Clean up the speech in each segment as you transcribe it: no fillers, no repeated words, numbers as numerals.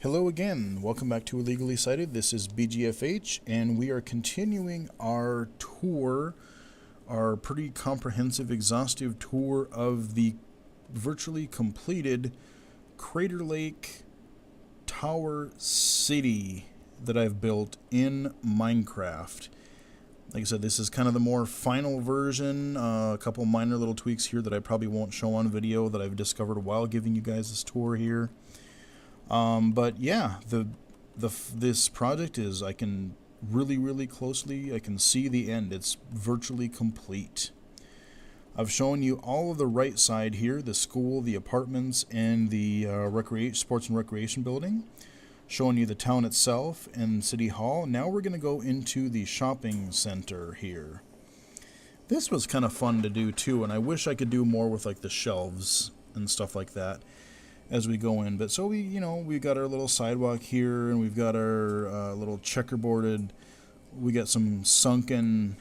Hello again, welcome back to Illegally Cited. This is BGFH, and we are continuing our tour, our pretty comprehensive, exhaustive tour of the virtually completed Crater Lake Tower City that I've built in Minecraft. Like I said, this is kind of the more final version, a couple minor little tweaks here that I probably won't show on video that I've discovered while giving you guys this tour here. But yeah, this project is, I can really closely, I can see the end. It's virtually complete. I've shown you all of the right side here, the school, the apartments, and the sports and recreation building. Showing you the town itself and City Hall. Now we're going to go into the shopping center here. This was kind of fun to do too, and I wish I could do more with like the shelves and stuff like that as we go in. But so we've got our little sidewalk here, and we've got our little checkerboarded, we got some sunken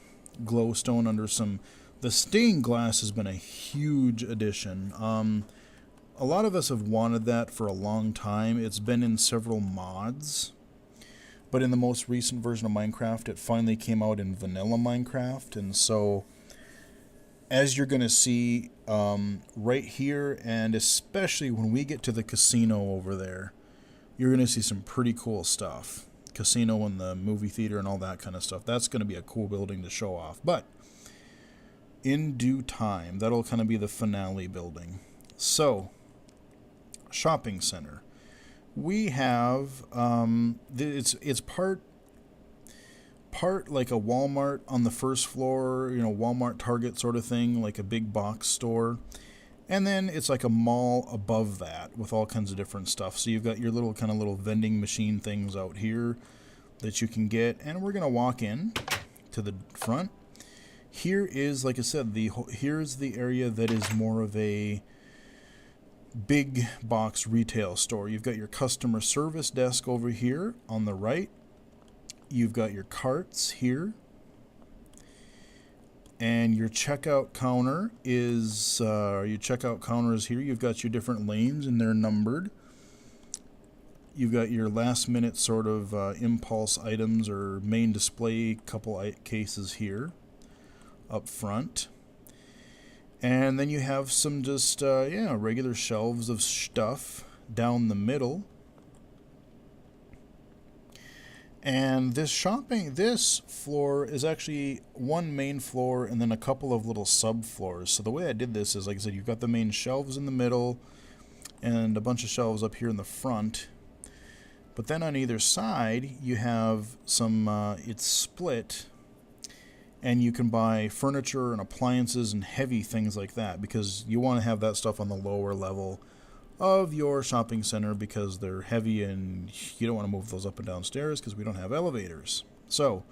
glowstone under some. The stained glass has been a huge addition. A lot of us have wanted that for a long time. It's been in several mods, but in the most recent version of Minecraft, it finally came out in vanilla Minecraft. And so as you're going to see right here, and especially when we get to the casino over there, you're going to see some pretty cool stuff. Casino and the movie theater and all that kind of stuff. That's going to be a cool building to show off. But in due time, that'll kind of be the finale building. So, shopping center. We have, it's part like a Walmart on the first floor, Walmart, Target sort of thing, like a big box store. And then it's like a mall above that with all kinds of different stuff. So you've got your little vending machine things out here that you can get. And we're going to walk in to the front. Here is, like I said, here's the area that is more of a big box retail store. You've got your customer service desk over here on the right. You've got your carts here, and your checkout counter is here. You've got your different lanes, and they're numbered. You've got your last minute sort of impulse items or main display couple cases here up front. And then you have some just regular shelves of stuff down the middle. And this floor is actually one main floor and then a couple of little sub-floors. So the way I did this is, like I said, you've got the main shelves in the middle and a bunch of shelves up here in the front. But then on either side, you have some, it's split, and you can buy furniture and appliances and heavy things like that, because you want to have that stuff on the lower level of your shopping center because they're heavy and you don't want to move those up and down stairs because we don't have elevators. So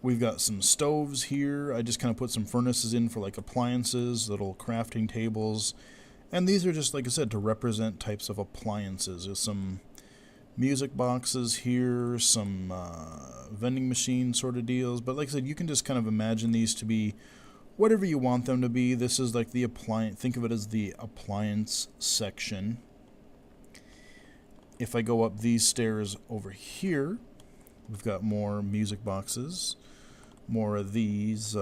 we've got some stoves here. I just kind of put some furnaces in for like appliances, little crafting tables, and these are just, like I said, to represent types of appliances. There's some music boxes here, some vending machine sort of deals, but like I said, you can just kind of imagine these to be whatever you want them to be. This is like the appliance, think of it as the appliance section. If I go up these stairs over here, we've got more music boxes, more of these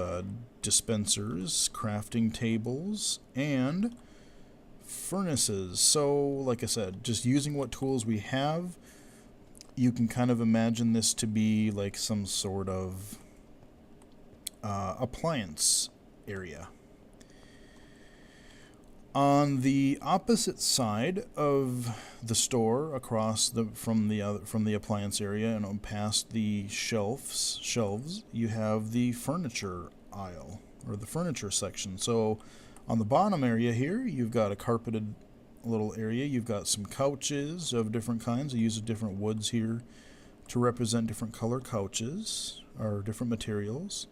dispensers, crafting tables, and furnaces. So like I said, just using what tools we have, you can kind of imagine this to be like some sort of appliance area. On the opposite side of the store, across from the appliance area and past the shelves, you have the furniture aisle or the furniture section. So on the bottom area here, you've got a carpeted little area. You've got some couches of different kinds. I use different woods here to represent different color couches or different materials.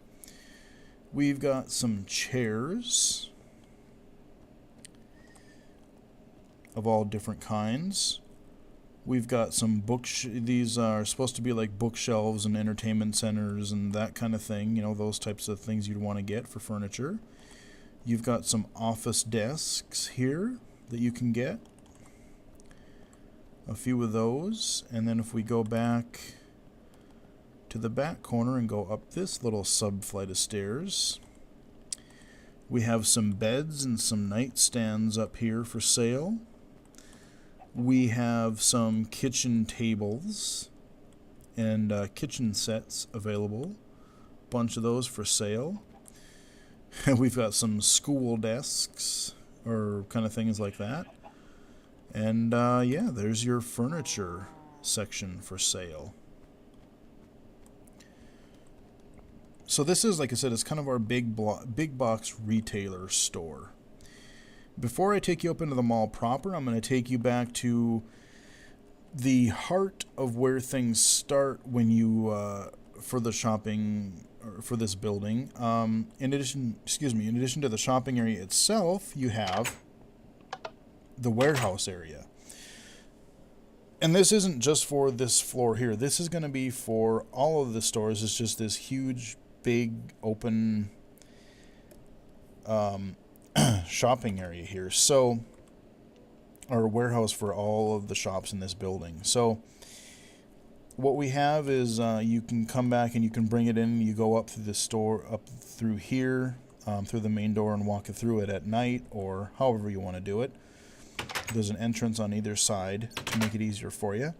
We've got some chairs of all different kinds. We've got some these are supposed to be like bookshelves and entertainment centers and that kind of thing, those types of things you'd want to get for furniture. You've got some office desks here that you can get. a few of those. And then if we go back to the back corner and go up this little sub flight of stairs, we have some beds and some nightstands up here for sale. We have some kitchen tables and kitchen sets available. Bunch of those for sale. We've got some school desks or kind of things like that. And yeah, there's your furniture section for sale. So this is, like I said, it's kind of our big box retailer store. Before I take you up into the mall proper, I'm going to take you back to the heart of where things start when you for the shopping or for this building. In addition to the shopping area itself, you have the warehouse area. And this isn't just for this floor here. This is going to be for all of the stores. It's just this huge, big, open shopping area here. So, or warehouse for all of the shops in this building. So, what we have is you can come back and you can bring it in. You go up through the store, up through here, through the main door and walk through it at night or however you want to do it. There's an entrance on either side to make it easier for you.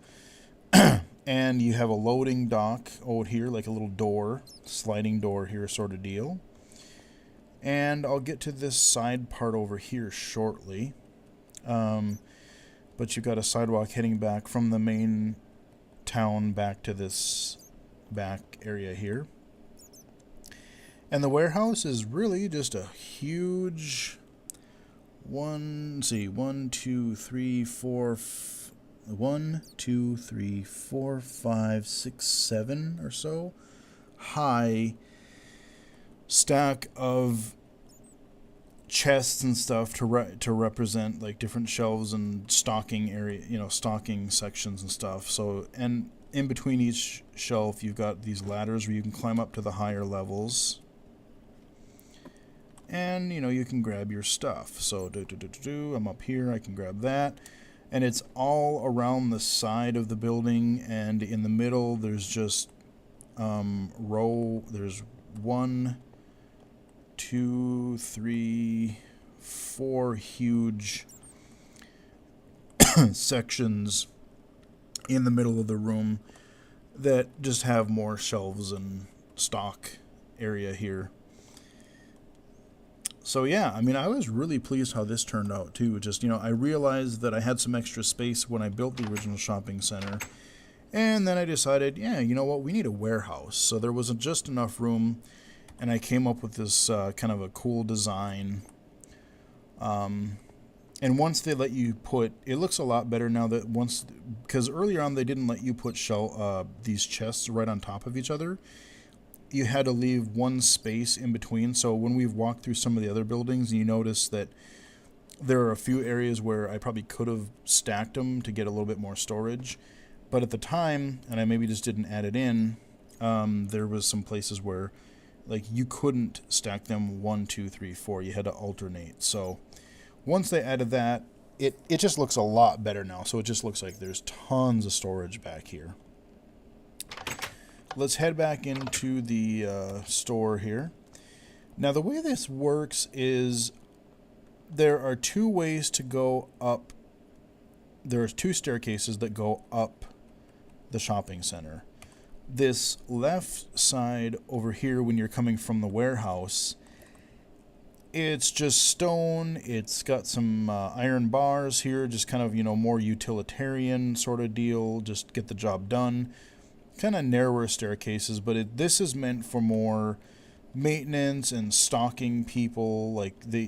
And you have a loading dock out here, like a little door, sliding door here sort of deal. And I'll get to this side part over here shortly. But you've got a sidewalk heading back from the main town back to this back area here. And the warehouse is really just a huge one, 2, 3, 4, 1, 2, 3, 4, 5, 6, 7 or so high stack of chests and stuff to represent like different shelves and stocking area, stocking sections and stuff. So, and in between each shelf, you've got these ladders where you can climb up to the higher levels. And, you can grab your stuff. So, I'm up here, I can grab that. And it's all around the side of the building, and in the middle, there's just there's 1, 2, 3, 4 huge sections in the middle of the room that just have more shelves and stock area here. So yeah, I mean, I was really pleased how this turned out too. Just, I realized that I had some extra space when I built the original shopping center. And then I decided, yeah, you know what, we need a warehouse. So there wasn't just enough room, and I came up with this kind of a cool design. And once they let you put, it looks a lot better now that because earlier on they didn't let you put these chests right on top of each other. You had to leave one space in between. So when we've walked through some of the other buildings, you notice that there are a few areas where I probably could have stacked them to get a little bit more storage. But at the time, and I maybe just didn't add it in, there was some places where like you couldn't stack them 1, 2, 3, 4. You had to alternate. So once they added that, it just looks a lot better now. So it just looks like there's tons of storage back here. Let's head back into the store here. Now the way this works is there are 2 ways to go up. There are 2 staircases that go up the shopping center. This left side over here, when you're coming from the warehouse, it's just stone. It's got some iron bars here, just kind of, more utilitarian sort of deal, just get the job done. Kind of narrower staircases, but this is meant for more maintenance and stocking people. Like they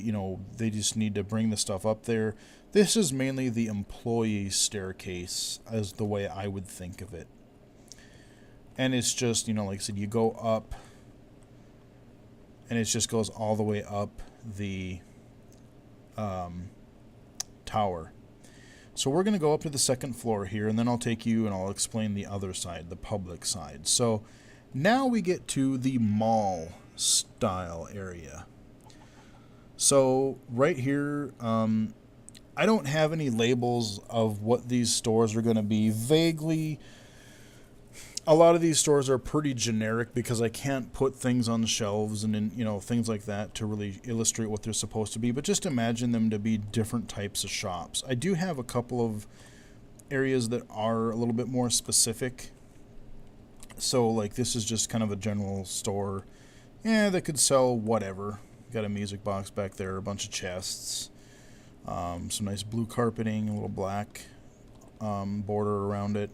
just need to bring the stuff up there. This is mainly the employee staircase, as the way I would think of it. And it's just, like I said, you go up, and it just goes all the way up the tower. So we're going to go up to the second floor here, and then I'll take you and I'll explain the other side, the public side. So now we get to the mall style area. So right here, I don't have any labels of what these stores are going to be. Vaguely, a lot of these stores are pretty generic because I can't put things on shelves and things like that to really illustrate what they're supposed to be. But just imagine them to be different types of shops. I do have a couple of areas that are a little bit more specific. So like this is just kind of a general store. Yeah, that could sell whatever. Got a music box back there, a bunch of chests, some nice blue carpeting, a little black border around it.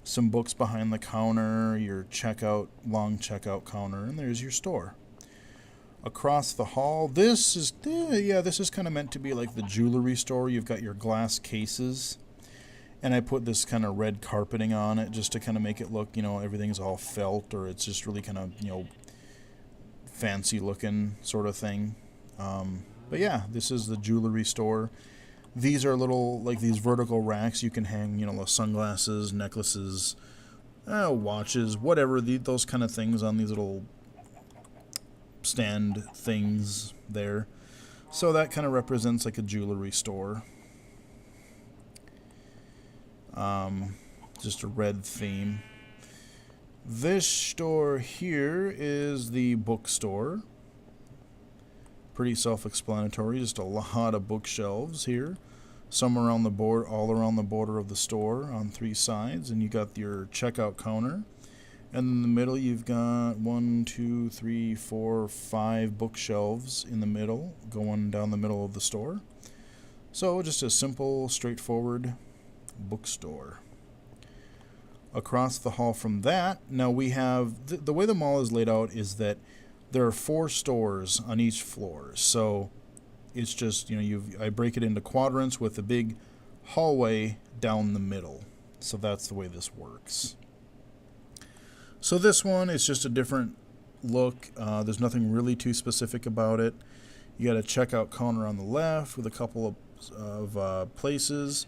Some books behind the counter, your long checkout counter, and there's your store. Across the hall, this is kind of meant to be like the jewelry store. You've got your glass cases, and I put this kind of red carpeting on it just to kind of make it look, everything's all felt, or it's just really kind of, fancy looking sort of thing. But yeah, this is the jewelry store. These are little, like these vertical racks you can hang, sunglasses, necklaces, watches, whatever, those kind of things on these little stand things there. So that kind of represents like a jewelry store. Just a red theme. This store here is the bookstore. Pretty self-explanatory, just a lot of bookshelves here. Some around the board, all around the border of the store on three sides, and you got your checkout counter. And in the middle you've got 1, 2, 3, 4, 5 bookshelves in the middle, going down the middle of the store. So just a simple, straightforward bookstore. Across the hall from that, now we have, the way the mall is laid out is that there are 4 stores on each floor. So it's just, I break it into quadrants with a big hallway down the middle. So that's the way this works. So this one is just a different look. There's nothing really too specific about it. You got a checkout counter on the left with a couple of places.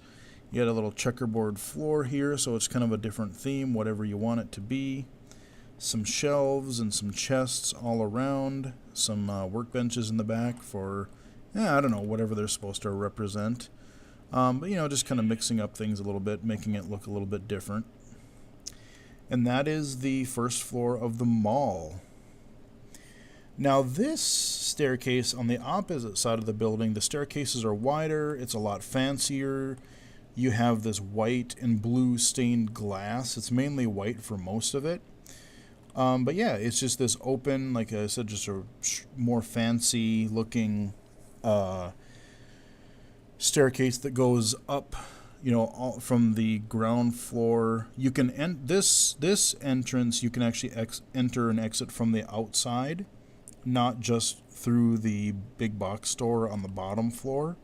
You got a little checkerboard floor here, so it's kind of a different theme, whatever you want it to be. Some shelves and some chests all around. Some workbenches in the back for, I don't know, whatever they're supposed to represent. But, just kind of mixing up things a little bit, making it look a little bit different. And that is the first floor of the mall. Now this staircase on the opposite side of the building, the staircases are wider, it's a lot fancier. You have this white and blue stained glass. It's mainly white for most of it. But yeah, it's just this open, like I said, just a more fancy looking staircase that goes up, from the ground floor. You can this entrance you can actually enter and exit from the outside, not just through the big box store on the bottom floor.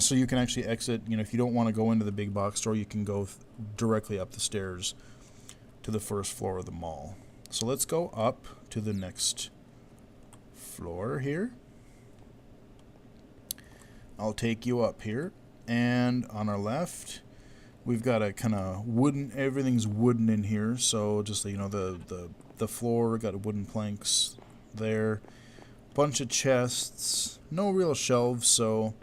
So you can actually exit, if you don't want to go into the big box store, you can go directly up the stairs to the first floor of the mall. So let's go up to the next floor here. I'll take you up here. And on our left, we've got a kind of wooden, everything's wooden in here. So just, the floor, got wooden planks there. Bunch of chests, no real shelves, so...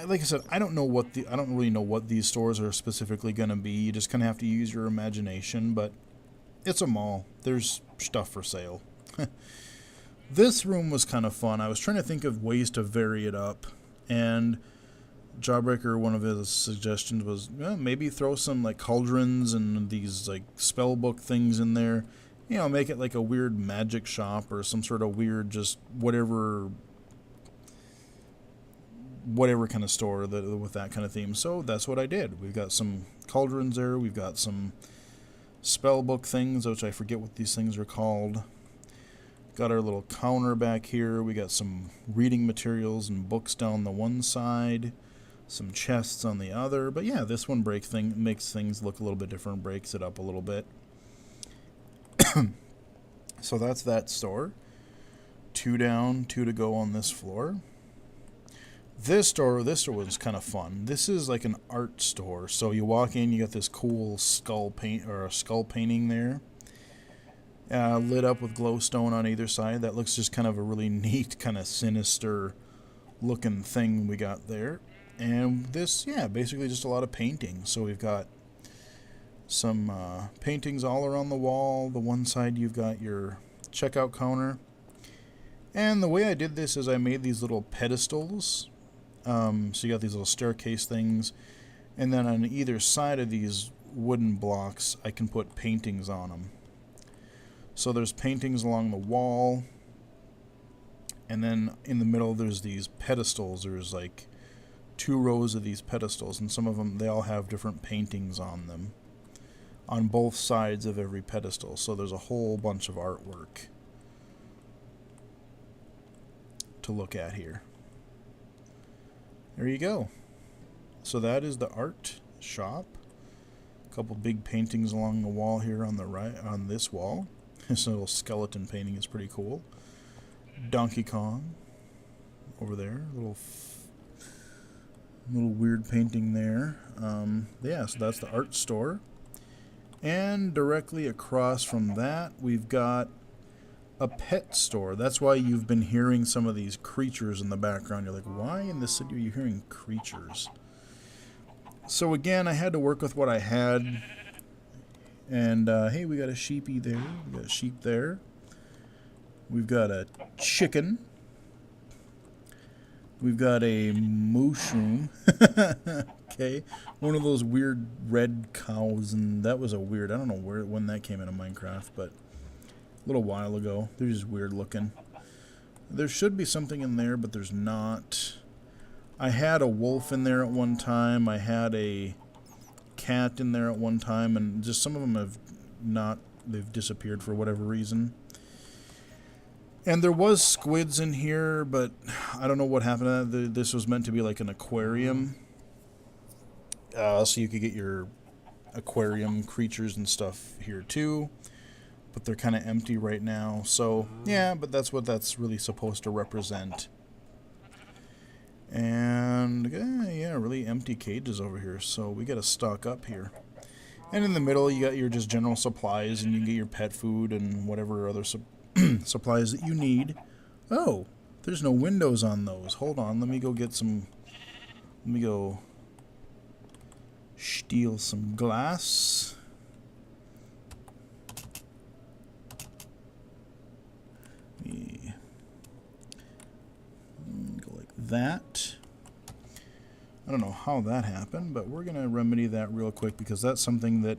like I said, I don't really know what these stores are specifically going to be. You just kind of have to use your imagination, but it's a mall. There's stuff for sale. This room was kind of fun. I was trying to think of ways to vary it up, and Jawbreaker, one of his suggestions was, maybe throw some like cauldrons and these like spell book things in there. Make it like a weird magic shop or some sort of weird, just whatever kind of store with that kind of theme. So that's what I did. We've got some cauldrons there. We've got some spell book things, which I forget what these things are called. Got our little counter back here. We got some reading materials and books down the one side. Some chests on the other. But yeah, this one makes things look a little bit different. Breaks it up a little bit. So that's that store. 2 down, 2 to go on this floor. This store was kind of fun. This is like an art store. So you walk in, you got this cool skull painting there, lit up with glowstone on either side. That looks just kind of a really neat, kind of sinister looking thing we got there. And this, yeah, basically just a lot of painting. So we've got some paintings all around the wall. The one side you've got your checkout counter. And the way I did this is I made these little pedestals. So you got these little staircase things. And then on either side of these wooden blocks, I can put paintings on them. So there's paintings along the wall. And then in the middle there's these pedestals. There's like 2 rows of these pedestals. And some of them, they all have different paintings on them. On both sides of every pedestal. So there's a whole bunch of artwork to look at here. There you go. So that is the art shop. A couple big paintings along the wall here on the right, on this wall. This little skeleton painting is pretty cool. Donkey Kong over there, little weird painting there. Yeah, so that's the art store. And directly across from that, we've got a pet store. That's why you've been hearing some of these creatures in the background. You're like, why in this city are you hearing creatures? So again, I had to work with what I had. And hey, we got a sheepy there. We got a sheep there. We've got a chicken. We've got a mushroom. Okay, one of those weird red cows, and that was a weird, I don't know when that came into Minecraft, but a little while ago. They're just weird looking. There should be something in there, but there's not. I had a wolf in there at one time. I had a cat in there at one time, and just some of them have not, they've disappeared for whatever reason. And there was squids in here, but I don't know what happened to that. This was meant to be like an aquarium. So you could get your aquarium creatures and stuff here too. But they're kind of empty right now. So, yeah, but that's what that's really supposed to represent. And, yeah, really empty cages over here. So we got to stock up here. And in the middle, you got your just general supplies, and you can get your pet food and whatever other supplies that you need. Oh, there's no windows on those. Hold on, let me go get some. Let me go steal some glass. Go like that. I don't know how that happened, but we're going to remedy that real quick because that's something that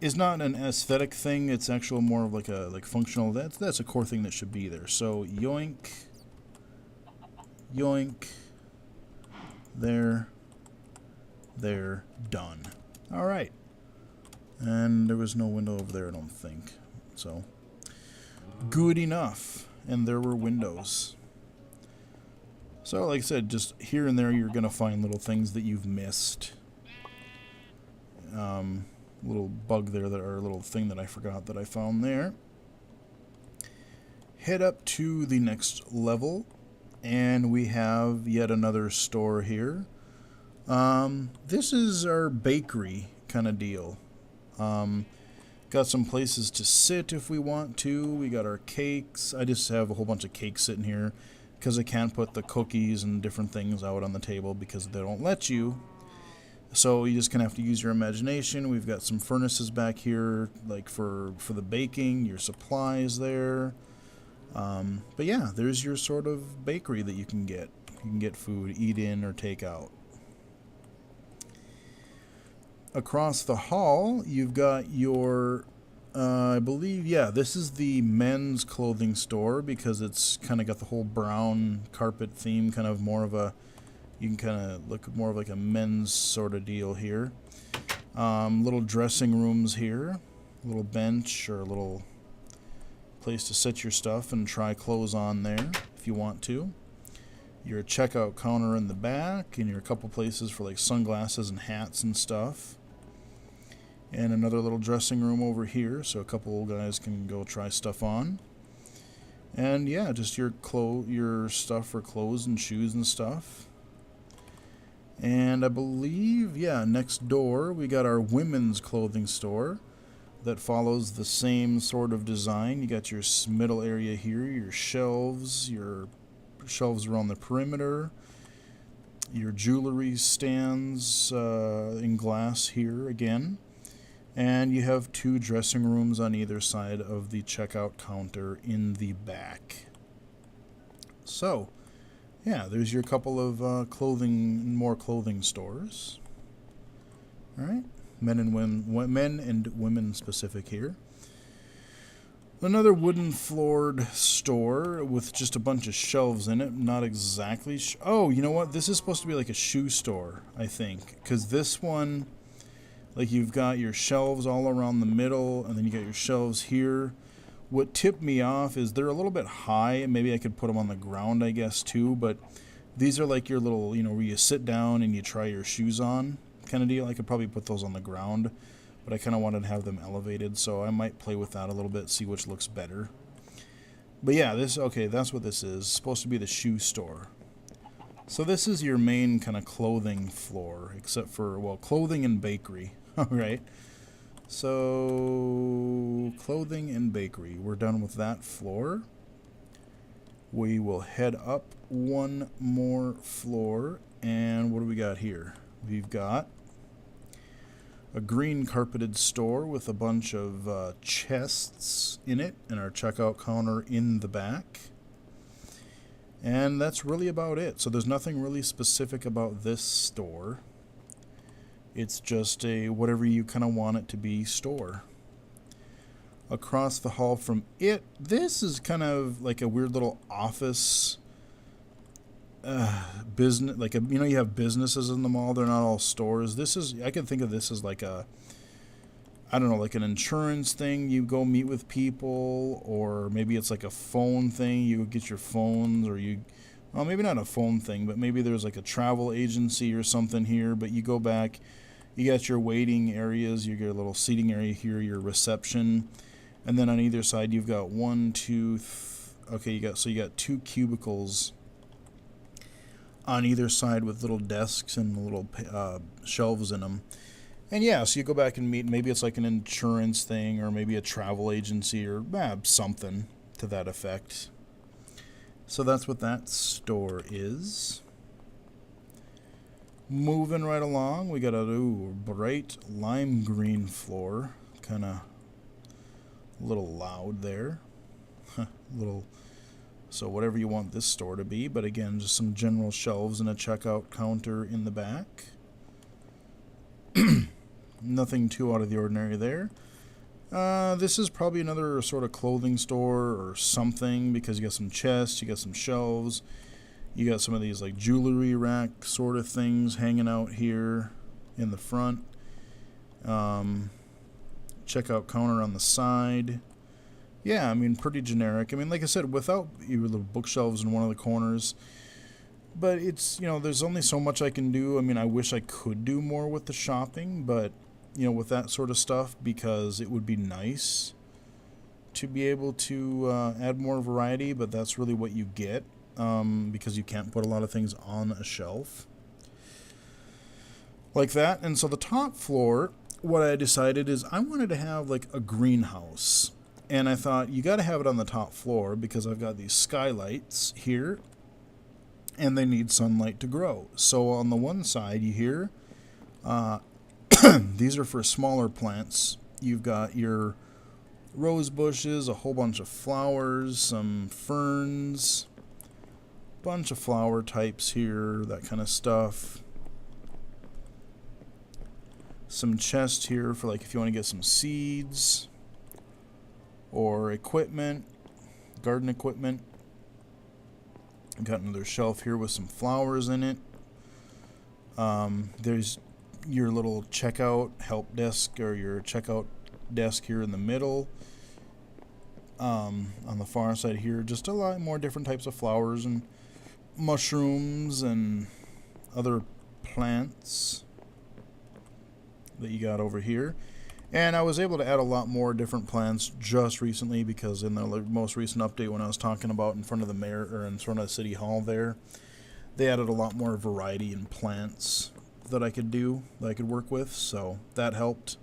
is not an aesthetic thing. It's actually more of like a functional. That's a core thing that should be there. So yoink, yoink, there, done. All right, and there was no window over there, I don't think. So good enough. And there were windows. So like I said, just here and there you're gonna find little things that you've missed. Little bug there, or a little thing that I forgot that I found there. Head up to the next level, and we have yet another store here. This is our bakery kind of deal. Got some places to sit if we want to. We got our cakes. I just have a whole bunch of cakes sitting here because I can't put the cookies and different things out on the table because they don't let you. So you just kind of have to use your imagination. We've got some furnaces back here, like for the baking, your supplies there. But yeah, there's your sort of bakery that you can get. You can get food, eat in, or take out. Across the hall, you've got your, I believe, yeah, this is the men's clothing store because it's kind of got the whole brown carpet theme, kind of more of a, you can kind of look more of like a men's sort of deal here. Little dressing rooms here, a little bench or a little place to set your stuff and try clothes on there if you want to. Your checkout counter in the back, and your couple places for like sunglasses and hats and stuff. And another little dressing room over here, so a couple guys can go try stuff on. And yeah, just your stuff for clothes and shoes and stuff. And I believe, yeah, next door we got our women's clothing store that follows the same sort of design. You got your middle area here, your shelves, your shelves around the perimeter. Your jewelry stands in glass here again. And you have 2 dressing rooms on either side of the checkout counter in the back. So, yeah, there's your couple of more clothing stores. All right, men and women specific here. Another wooden floored store with just a bunch of shelves in it. Not exactly. Oh, you know what? This is supposed to be like a shoe store, I think, because this one, like, you've got your shelves all around the middle, and then you got your shelves here. What tipped me off is they're a little bit high. Maybe I could put them on the ground, I guess, too. But these are like your little, where you sit down and you try your shoes on kind of deal. I could probably put those on the ground, but I kind of wanted to have them elevated, so I might play with that a little bit, see which looks better. But yeah, that's what this is. It's supposed to be the shoe store. So this is your main kind of clothing floor, except for, well, clothing and bakery. All right. So clothing and bakery. We're done with that floor. We will head up one more floor. And what do we got here? We've got a green carpeted store with a bunch of chests in it and our checkout counter in the back. And that's really about it. So there's nothing really specific about this store. It's just a whatever you kind of want it to be store. Across the hall from it, this is kind of like a weird little office business. Like you have businesses in the mall. They're not all stores. I can think of this as like like an insurance thing. You go meet with people, or maybe it's like a phone thing. You get your phones, or well, maybe not a phone thing, but maybe there's like a travel agency or something here. But you go back. You got your waiting areas, you got a little seating area here, your reception, and then on either side you've got you got 2 cubicles on either side with little desks and little shelves in them. And yeah, so you go back and meet, maybe it's like an insurance thing, or maybe a travel agency, or something to that effect. So that's what that store is. Moving right along, we got a bright lime green floor. Kind of a little loud there. So whatever you want this store to be, but again, just some general shelves and a checkout counter in the back. Nothing too out of the ordinary there. This is probably another sort of clothing store or something, because you got some chests, you got some shelves. You got some of these like jewelry rack sort of things hanging out here in the front. Checkout counter on the side. Yeah, I mean, pretty generic. I mean, like I said, without even the bookshelves in one of the corners. But it's, there's only so much I can do. I mean, I wish I could do more with the shopping, but, with that sort of stuff, because it would be nice to be able to add more variety, but that's really what you get. Because you can't put a lot of things on a shelf like that. And so the top floor, what I decided is I wanted to have like a greenhouse, and I thought you got to have it on the top floor because I've got these skylights here and they need sunlight to grow. So on the one side, you hear these are for smaller plants. You've got your rose bushes, a whole bunch of flowers, some ferns, bunch of flower types here, that kind of stuff. Some chests here for like if you want to get some seeds or equipment, garden equipment. Got another shelf here with some flowers in it. There's your little checkout help desk, or your checkout desk here in the middle. On the far side here, just a lot more different types of flowers and mushrooms and other plants that you got over here. And I was able to add a lot more different plants just recently, because in the most recent update, when I was talking about in front of the mayor, or in front of City Hall there, they added a lot more variety in plants that I could work with, so that helped.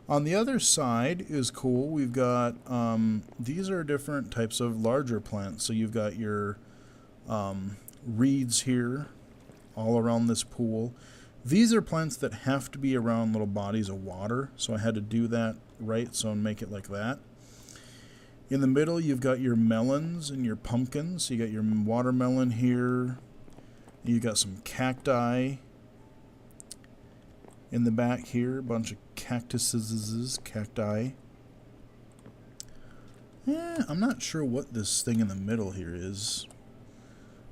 On the other side is cool. We've got these are different types of larger plants. So you've got your reeds here all around this pool. These are plants that have to be around little bodies of water, so I had to do that right, so make it like that. In the middle, you've got your melons and your pumpkins. So you got your watermelon here. You got some cacti in the back here, a bunch of cacti. I'm not sure what this thing in the middle here is.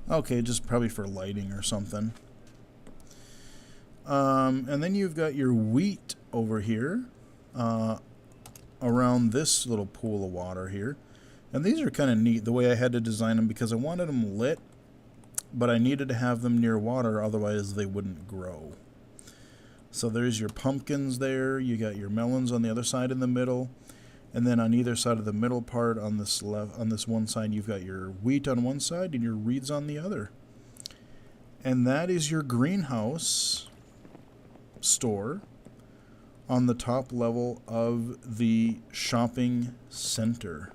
Okay, just probably for lighting or something. And then you've got your wheat over here around this little pool of water here. And these are kind of neat the way I had to design them, because I wanted them lit, but I needed to have them near water, otherwise they wouldn't grow. So there's your pumpkins there. You got your melons on the other side in the middle. And then on either side of the middle part, on this one side, you've got your wheat on one side and your reeds on the other. And that is your greenhouse store on the top level of the shopping center.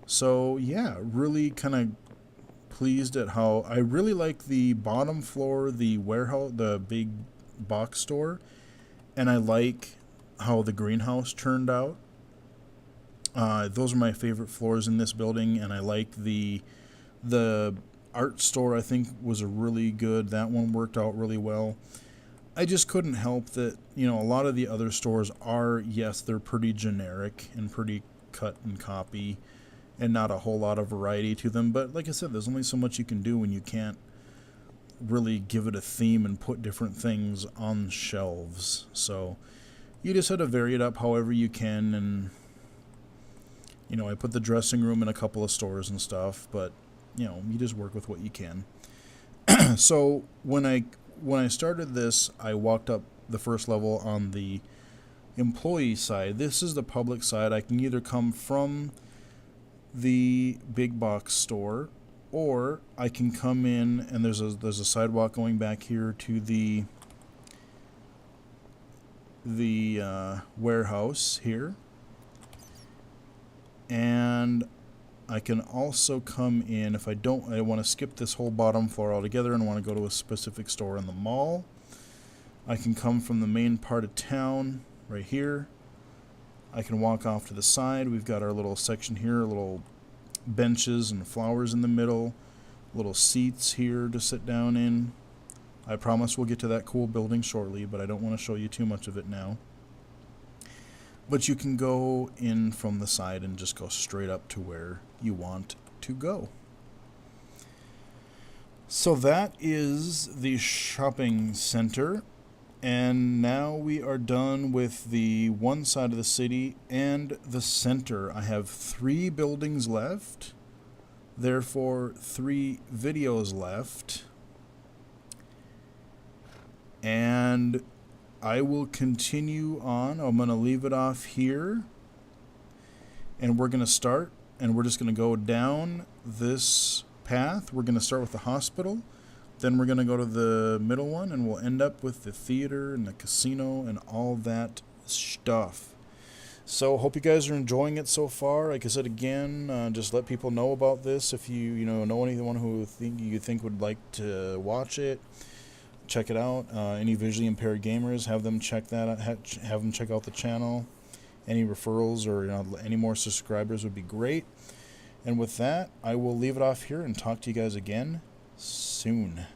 So yeah, really kind of pleased at how I really like the bottom floor, the warehouse, the big box store, and I like how the greenhouse turned out. Those are my favorite floors in this building, and I like the art store. I think was a really good. That one worked out really well. I just couldn't help that, you know, a lot of the other stores are, yes, they're pretty generic and pretty cut and copy, and not a whole lot of variety to them. But like I said, there's only so much you can do when you can't really give it a theme and put different things on shelves. So you just had to vary it up however you can. And you know, I put the dressing room in a couple of stores and stuff, but you know, you just work with what you can. So when I started this, I walked up the first level on the employee side. This is the public side. I can either come from the big box store, or I can come in, and there's a sidewalk going back here to the warehouse here. And I can also come in, if I want to skip this whole bottom floor altogether and want to go to a specific store in the mall, I can come from the main part of town right here. I can walk off to the side. We've got our little section here, little benches and flowers in the middle, little seats here to sit down in. I promise we'll get to that cool building shortly, but I don't want to show you too much of it now. But you can go in from the side and just go straight up to where you want to go. So that is the shopping center. And now we are done with the one side of the city and the center. I have 3 buildings left, therefore 3 videos left. And I will continue on. I'm going to leave it off here. And we're going to start, and we're just going to go down this path. We're going to start with the hospital. Then we're going to go to the middle one, and we'll end up with the theater and the casino and all that stuff. So hope you guys are enjoying it so far. Like I said again, just let people know about this. If you know anyone who you think would like to watch it, check it out. Any visually impaired gamers, have them check that out. Have them check out the channel. Any referrals or any more subscribers would be great. And with that, I will leave it off here and talk to you guys again soon.